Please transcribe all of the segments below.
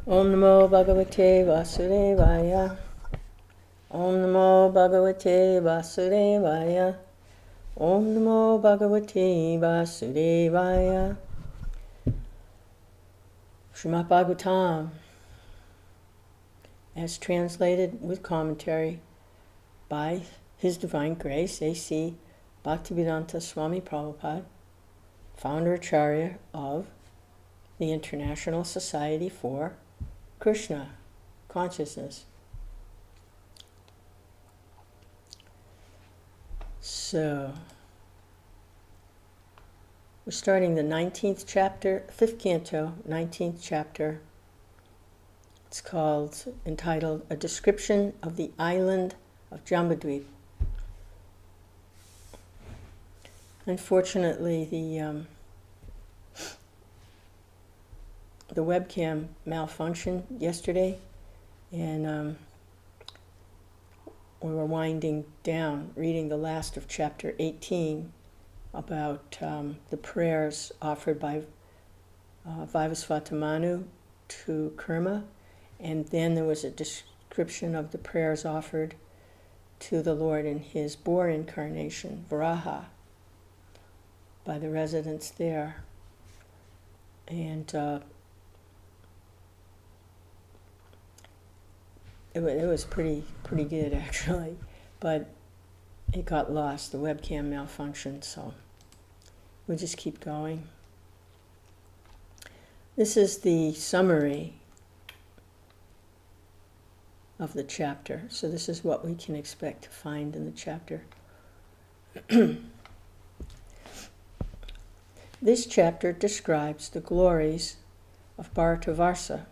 Om Namo Bhagavate Vasudevaya. Om Namo Bhagavate Vasudevaya. Om Namo Bhagavate Vasudevaya. Srimad Bhagavatam, as translated with commentary by His Divine Grace, A.C. Bhaktivedanta Swami Prabhupada, founder Acharya of the International Society for Krishna Consciousness. So, we're starting the 19th chapter, 5th canto, 19th chapter. It's entitled, A Description of the Island of Jambudvip. Unfortunately, the webcam malfunctioned yesterday, and we were winding down, reading the last of chapter 18 about the prayers offered by Vyāsadeva Manu to Kurma, and then there was a description of the prayers offered to the Lord in his boar incarnation, Varaha, by the residents there. And it was pretty good, actually, but it got lost. The webcam malfunctioned, so we'll just keep going. This is the summary of the chapter. So this is what we can expect to find in the chapter. This chapter describes the glories of Bharatavarsa.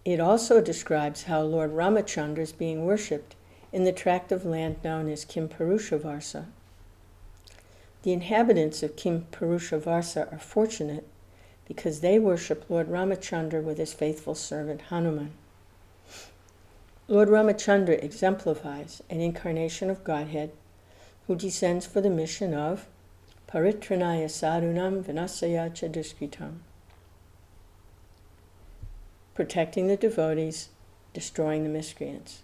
It also describes how Lord Ramachandra is being worshipped in the tract of land known as Kimpurushavarsa. The inhabitants of Kimpurushavarsa are fortunate because they worship Lord Ramachandra with his faithful servant Hanuman. Lord Ramachandra exemplifies an incarnation of Godhead who descends for the mission of Paritranaya Sadhunam Vinasaya Cha Duskritam, protecting the devotees, destroying the miscreants.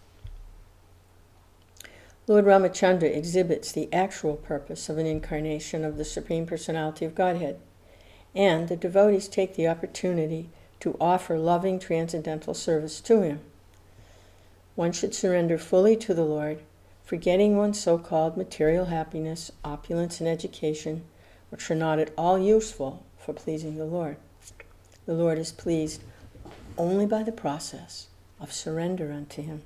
Lord Ramachandra exhibits the actual purpose of an incarnation of the Supreme Personality of Godhead, and the devotees take the opportunity to offer loving transcendental service to him. One should surrender fully to the Lord, forgetting one's so-called material happiness, opulence, and education, which are not at all useful for pleasing the Lord. The Lord is pleased only by the process of surrender unto him.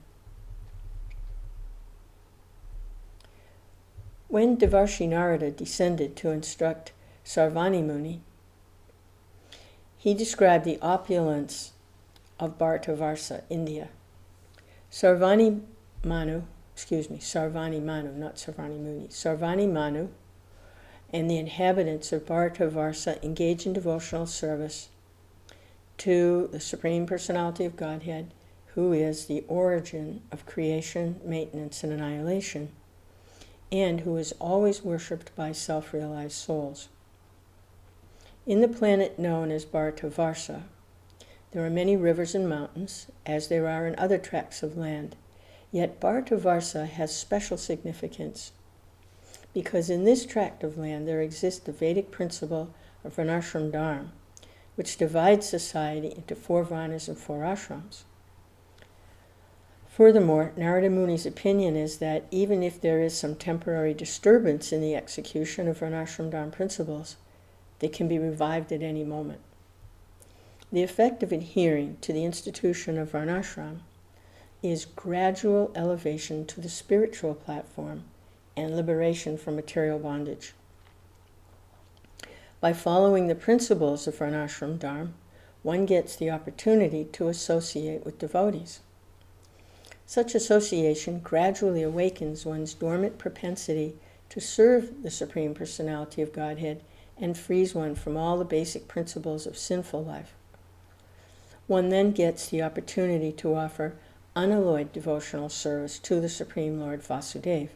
When Devarshi Narada descended to instruct Sarvani Muni, he described the opulence of Bharatavarsa, India. Sarvani Manu, not Sarvani Muni, Sarvani Manu and the inhabitants of Bharatavarsa engage in devotional service to the Supreme Personality of Godhead, who is the origin of creation, maintenance, and annihilation, and who is always worshipped by self-realized souls. In the planet known as Bharatavarsa, there are many rivers and mountains, as there are in other tracts of land. Yet Bharatavarsa has special significance, because in this tract of land there exists the Vedic principle of Varnashram Dharma, which divides society into 4 varnas and 4 ashrams. Furthermore, Narada Muni's opinion is that even if there is some temporary disturbance in the execution of Varnashram Dharma principles, they can be revived at any moment. The effect of adhering to the institution of Varnashram is gradual elevation to the spiritual platform and liberation from material bondage. By following the principles of Varnashram Dharma, one gets the opportunity to associate with devotees. Such association gradually awakens one's dormant propensity to serve the Supreme Personality of Godhead and frees one from all the basic principles of sinful life. One then gets the opportunity to offer unalloyed devotional service to the Supreme Lord Vāsadeva.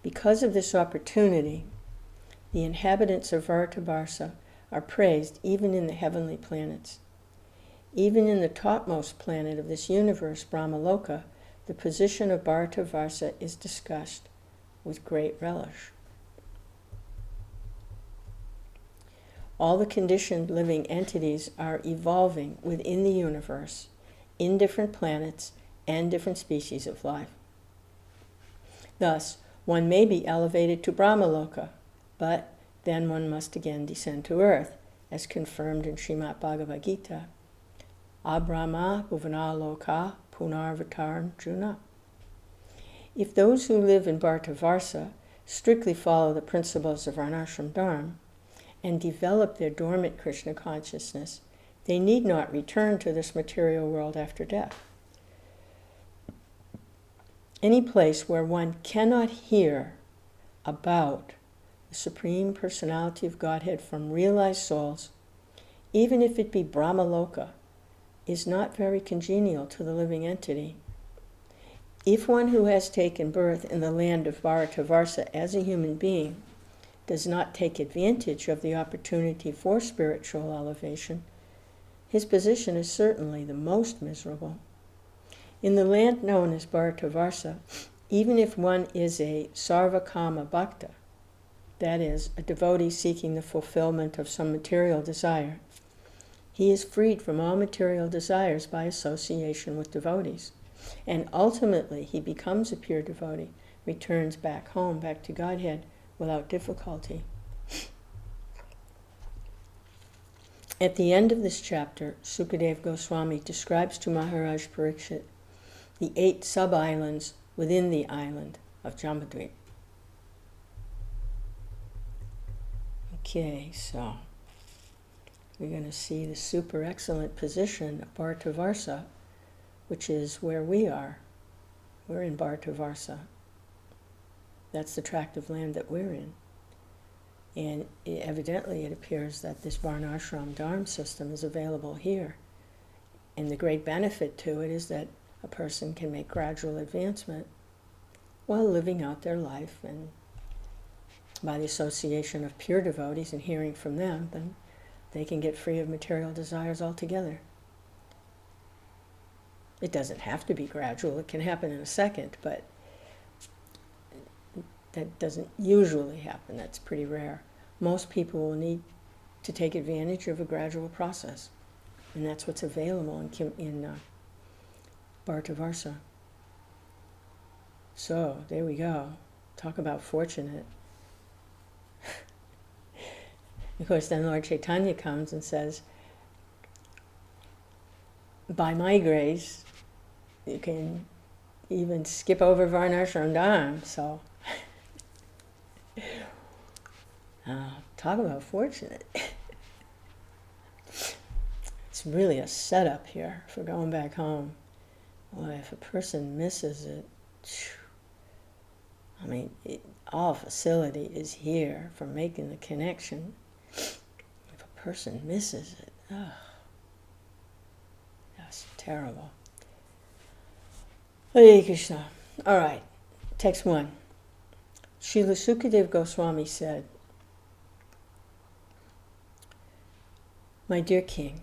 Because of this opportunity, the inhabitants of Bharatavarsa are praised even in the heavenly planets. Even in the topmost planet of this universe, Brahmaloka, the position of Bharatavarsa is discussed with great relish. All the conditioned living entities are evolving within the universe, in different planets and different species of life. Thus, one may be elevated to Brahmaloka, but then one must again descend to earth, as confirmed in Srimad Bhagavad Gita. Abrahma bhuvanaloka punarvataram juna. If those who live in Bharatavarsa strictly follow the principles of Varnashram Dharma and develop their dormant Krishna consciousness, they need not return to this material world after death. Any place where one cannot hear about the Supreme Personality of Godhead from realized souls, even if it be Brahmaloka, is not very congenial to the living entity. If one who has taken birth in the land of Bharatavarsa as a human being does not take advantage of the opportunity for spiritual elevation, his position is certainly the most miserable. In the land known as Bharatavarsa, even if one is a sarvakama bhakta, that is, a devotee seeking the fulfillment of some material desire, he is freed from all material desires by association with devotees. And ultimately he becomes a pure devotee, returns back home, back to Godhead, without difficulty. At the end of this chapter, Sukadeva Goswami describes to Maharaj Parikshit the 8 sub-islands within the island of Jambudvip. Okay, so we're going to see the super excellent position of Bharatavarsa, which is where we are. We're in Bharatavarsa. That's the tract of land that we're in. And evidently it appears that this Varnashram Dharma system is available here. And the great benefit to it is that a person can make gradual advancement while living out their life, and by the association of pure devotees and hearing from them, then they can get free of material desires altogether. It doesn't have to be gradual. It can happen in a second, but that doesn't usually happen. That's pretty rare. Most people will need to take advantage of a gradual process, and that's what's available in Bharatavarsa. So, there we go. Talk about fortunate. Of course, then Lord Chaitanya comes and says, by my grace, you can even skip over Varnashram Dharma. So, talk about fortunate. It's really a setup here for going back home. Boy, if a person misses it, I mean, all facility is here for making the connection. If a person misses it, that's terrible. Hare Krishna. All right, text 1. Srila Sukadeva Goswami said, My dear king,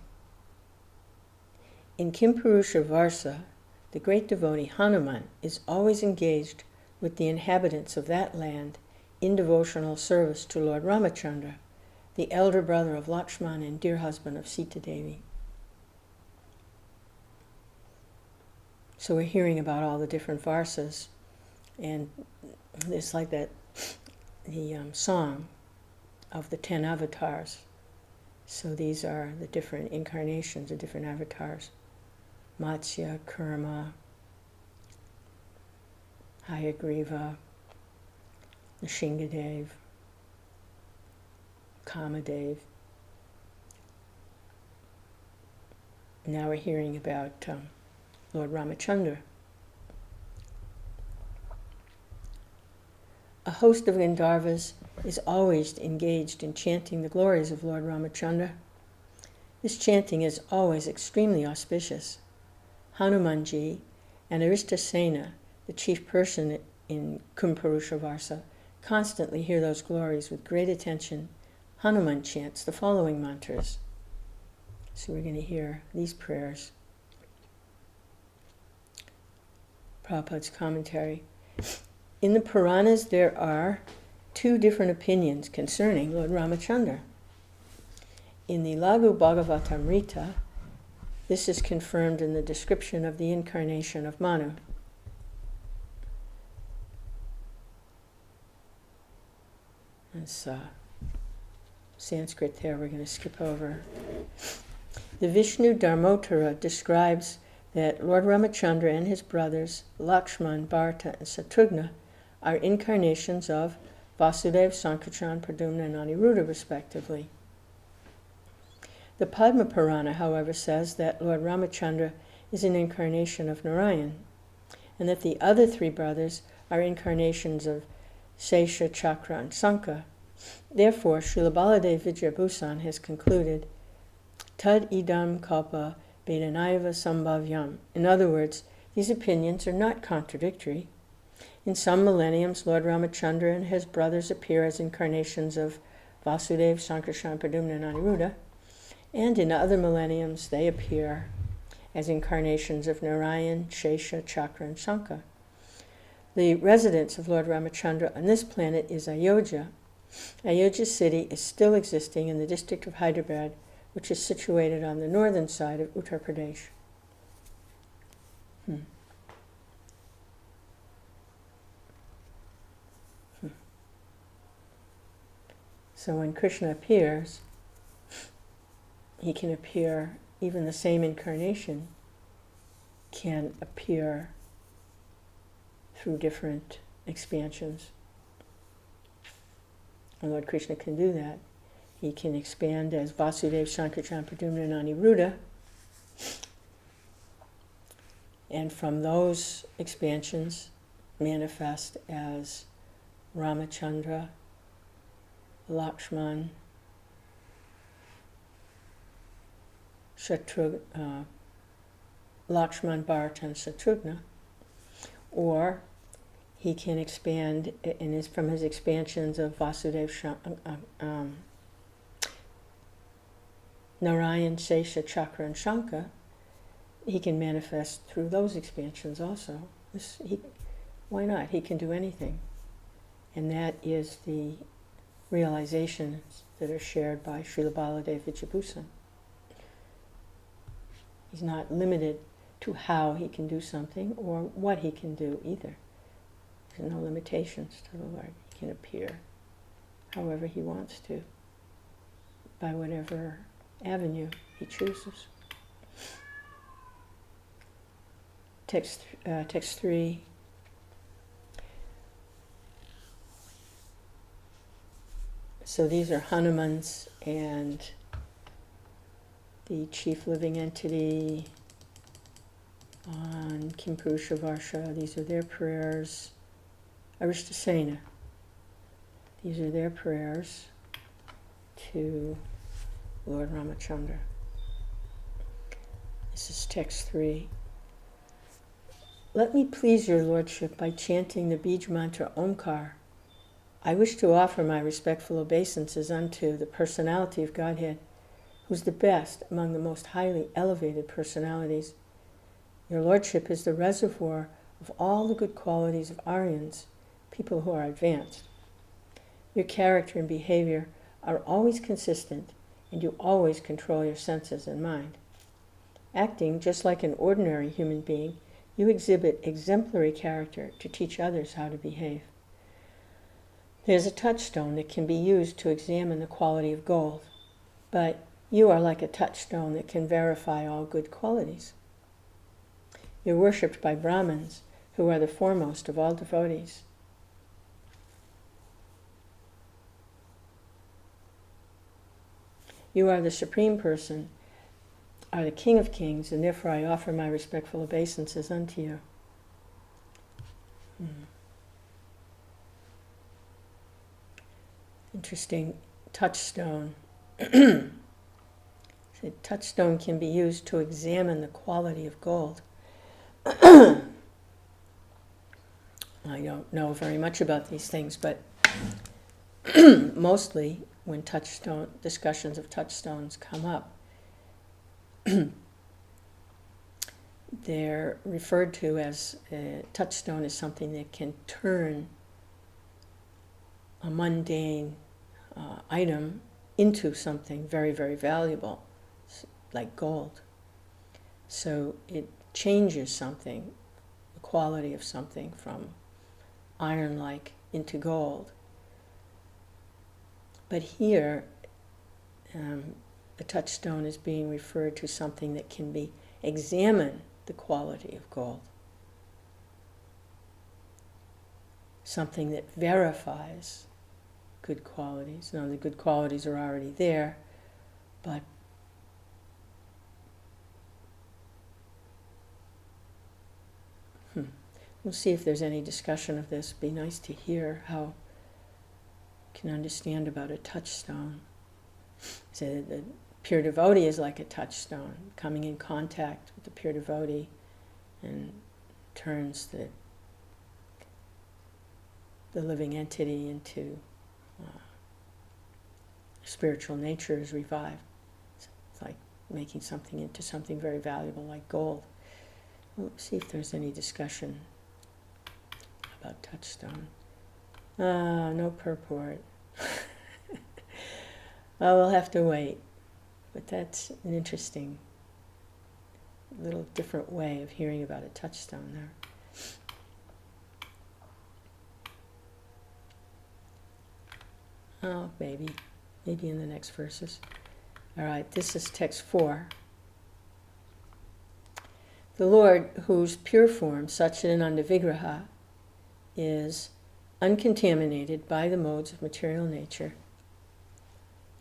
in Kimpurusha Varsa, the great devotee Hanuman is always engaged with the inhabitants of that land in devotional service to Lord Ramachandra, the elder brother of Lakshmana and dear husband of Sita Devi. So we're hearing about all the different Varsas, and it's like that, the song of the 10 avatars. So these are the different incarnations of different avatars. Matsya, Kurma, Hayagriva, Nishingadev, Kamadev. Now we're hearing about Lord Ramachandra. A host of Gandharvas is always engaged in chanting the glories of Lord Ramachandra. This chanting is always extremely auspicious. Hanumanji and Aristasena, the chief person in Kumpurusha Varsa, constantly hear those glories with great attention. Hanuman chants the following mantras. So we're going to hear these prayers. Prabhupada's commentary. In the Puranas there are two different opinions concerning Lord Ramachandra. In the Laghu Bhagavatamrita, this is confirmed in the description of the incarnation of Manu. It's Sanskrit there, we're going to skip over. The Vishnu Dharmottara describes that Lord Ramachandra and his brothers, Lakshman, Bharata, and Satrughna, are incarnations of Vāsadeva, Sankirtan, Pradyumna, and Aniruddha, respectively. The Padma Purāṇa, however, says that Lord Ramachandra is an incarnation of Narayan, and that the other three brothers are incarnations of Sesha, Chakra, and Sankha. Therefore, Srila Baladev Vidyabhusan has concluded, Tad idam kalpa vedanaiva sambhavyam. In other words, these opinions are not contradictory. In some millenniums, Lord Ramachandra and his brothers appear as incarnations of Vasudeva, Sankirtan, Pradyumna, and Aniruddha, and in other millenniums they appear as incarnations of Narayan, Shesha, Chakra, and Sankha. The residence of Lord Ramachandra on this planet is Ayodhya. Ayodhya city is still existing in the district of Hyderabad, which is situated on the northern side of Uttar Pradesh. So when Krishna appears, he can appear, even the same incarnation can appear through different expansions. And Lord Krishna can do that. He can expand as Vasudeva, Sankirtan, Pradyumna, and Aniruddha. And from those expansions manifest as Ramachandra, Lakshman, Lakshman, Bharata, and Satrughna. Or he can expand from his expansions of Vasudeva, Narayan, Sesha, Chakra, and Sankha. He can manifest through those expansions also. Why not? He can do anything. And that is the realizations that are shared by Srila Baladev Vidyabhusan. He's not limited to how he can do something or what he can do either. There's no limitations to the Lord. He can appear however he wants to, by whatever avenue he chooses. Text 3. So these are Hanumans and the chief living entity on Kimpurusha Varsha. These are their prayers. Arishtasena. These are their prayers to Lord Ramachandra. This is text 3. Let me please your lordship by chanting the Bij mantra Omkar. I wish to offer my respectful obeisances unto the personality of Godhead, who's the best among the most highly elevated personalities. Your lordship is the reservoir of all the good qualities of Aryans, people who are advanced. Your character and behavior are always consistent, and you always control your senses and mind. Acting just like an ordinary human being, you exhibit exemplary character to teach others how to behave. There's a touchstone that can be used to examine the quality of gold, but you are like a touchstone that can verify all good qualities. You're worshipped by Brahmins, who are the foremost of all devotees. You are the Supreme Person, are the King of Kings, and therefore I offer my respectful obeisances unto you. Interesting touchstone. So touchstone can be used to examine the quality of gold. I don't know very much about these things, but mostly when discussions of touchstones come up, they're referred to as a touchstone is something that can turn a mundane item into something very, very valuable, like gold. So it changes something, the quality of something, from iron-like into gold. But here, a touchstone is being referred to something that can be examine the quality of gold. Something that verifies good qualities. Now, the good qualities are already there, but we'll see if there's any discussion of this. It'd be nice to hear how you can understand about a touchstone. So the pure devotee is like a touchstone, coming in contact with the pure devotee and turns the living entity into spiritual nature is revived. It's like making something into something very valuable like gold. We'll see if there's any discussion about touchstone. No purport. Well, we'll have to wait. But that's an interesting, little different way of hearing about a touchstone there. Oh, maybe in the next verses. All right, this is text 4. The Lord, whose pure form, Satchidananda Vigraha, is uncontaminated by the modes of material nature,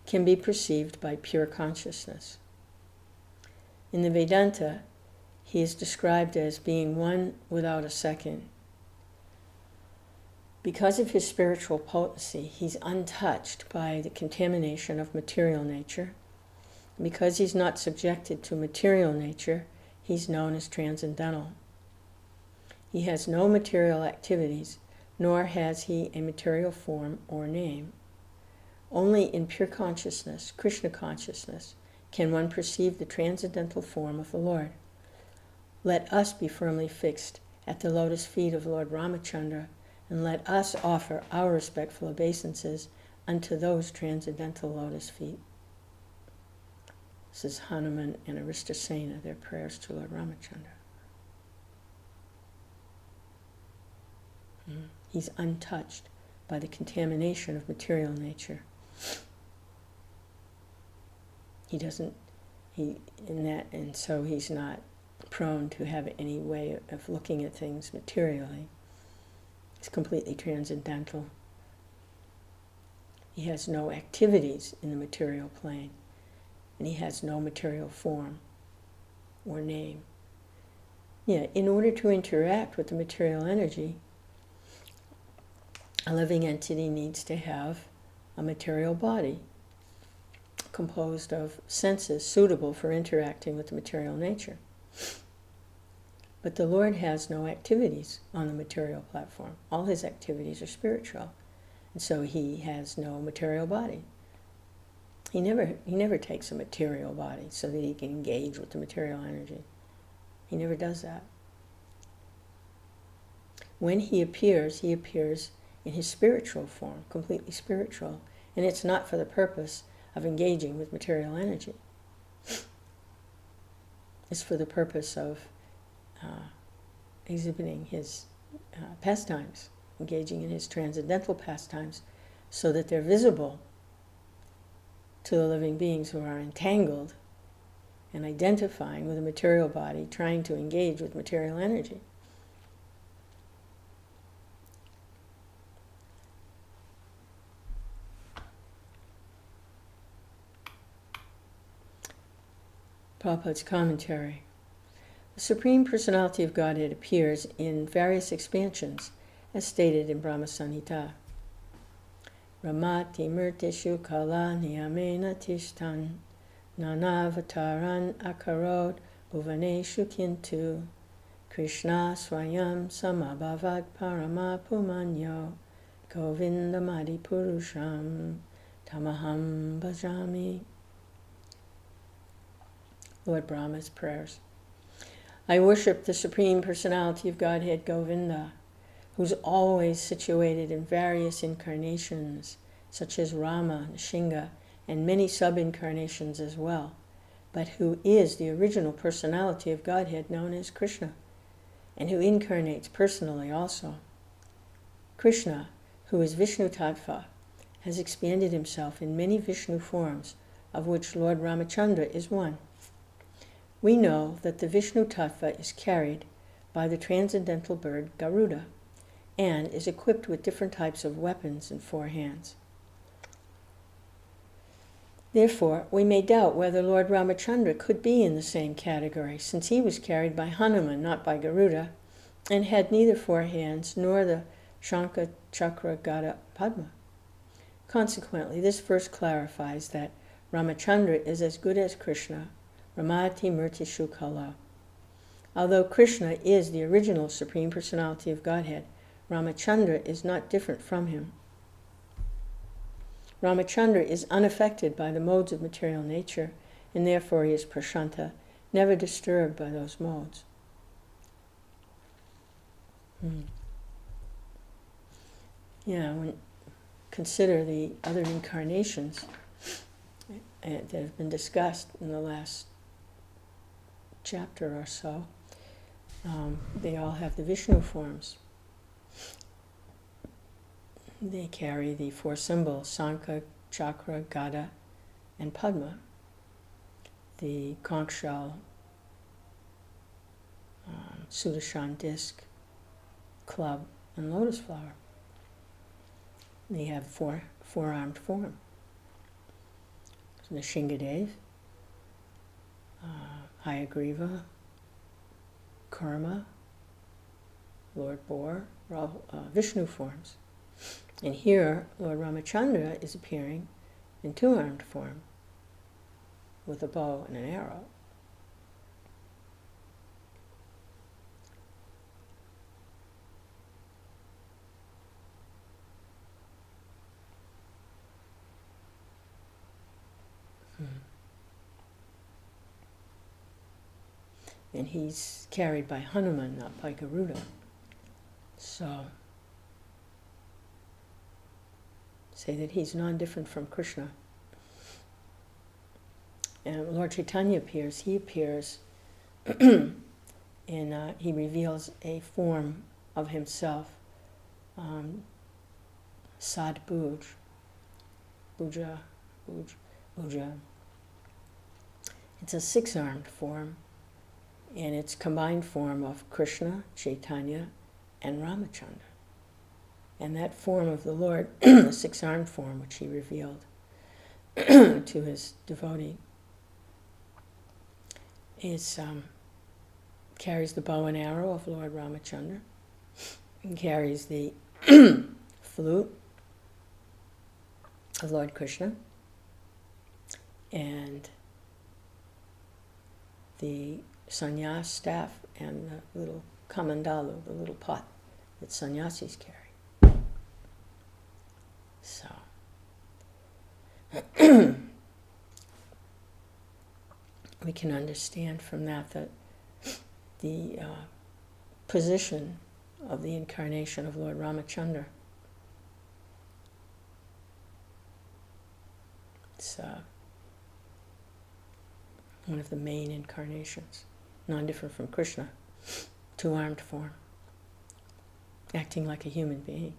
can be perceived by pure consciousness. In the Vedanta, he is described as being one without a second. Because of his spiritual potency, he's untouched by the contamination of material nature. Because he's not subjected to material nature, he's known as transcendental. He has no material activities, nor has he a material form or name. Only in pure consciousness, Krishna consciousness, can one perceive the transcendental form of the Lord. Let us be firmly fixed at the lotus feet of Lord Ramachandra, and let us offer our respectful obeisances unto those transcendental lotus feet. This is Hanuman and Aristasena, their prayers to Lord Ramachandra. He's untouched by the contamination of material nature. And so he's not prone to have any way of looking at things materially. He's completely transcendental. He has no activities in the material plane, and he has no material form or name. In order to interact with the material energy, a living entity needs to have a material body composed of senses suitable for interacting with the material nature. But the Lord has no activities on the material platform. All his activities are spiritual. And so he has no material body. He never takes a material body so that he can engage with the material energy. He never does that. When he appears in his spiritual form, completely spiritual, and it's not for the purpose of engaging with material energy. It's for the purpose of exhibiting his pastimes, engaging in his transcendental pastimes, so that they're visible to the living beings who are entangled and identifying with a material body, trying to engage with material energy. Prabhupada's commentary. The Supreme Personality of Godhead appears in various expansions, as stated in Brahma Samhita. Ramati murtishu kala niyamena tishtan nanavataran akarod bhuvaneshu kintu Krishna swayam samabhavad parama pumanyo govindamadi purusham tamaham bhajami. Lord Brahma's prayers. I worship the Supreme Personality of Godhead Govinda, who's always situated in various incarnations, such as Rama, Nishinga, and many sub-incarnations as well, but who is the original personality of Godhead known as Krishna, and who incarnates personally also. Krishna, who is Vishnu Tattva, has expanded himself in many Vishnu forms, of which Lord Ramachandra is one. We know that the Vishnu Tattva is carried by the transcendental bird Garuda, and is equipped with different types of weapons and 4 hands. Therefore, we may doubt whether Lord Ramachandra could be in the same category, since he was carried by Hanuman, not by Garuda, and had neither 4 hands nor the Shankha, Chakra, Gada, Padma. Consequently, this verse clarifies that Ramachandra is as good as Krishna, Ramati Murti Shukala. Although Krishna is the original Supreme Personality of Godhead, Ramachandra is not different from him. Ramachandra is unaffected by the modes of material nature, and therefore he is prashanta, never disturbed by those modes. Consider the other incarnations that have been discussed in the last chapter or so. They all have the Vishnu forms. They carry the 4 symbols, Shankha, Chakra, Gada, and Padma. The conch shell, Sudarshan disc, club, and lotus flower. They have 4-armed form. So the Shingadev, Hayagriva, Karma, Lord Boar, Vishnu forms. And here, Lord Ramachandra is appearing in 2-armed form, with a bow and an arrow. And he's carried by Hanuman, not by Garuda. So, say that he's non-different from Krishna. And Lord Chaitanya appears, he reveals a form of himself, Sadbhuj, Bhuja. It's a 6-armed form, and it's combined form of Krishna, Chaitanya, and Ramachandra. And that form of the Lord, the 6-armed form which he revealed to his devotee, carries the bow and arrow of Lord Ramachandra, and carries the flute of Lord Krishna, and the sannyas staff and the little kamandalu, the little pot that sannyasis carry. So, we can understand from that the position of the incarnation of Lord Ramachandra. It's one of the main incarnations, non-different from Krishna, 2-armed form, acting like a human being.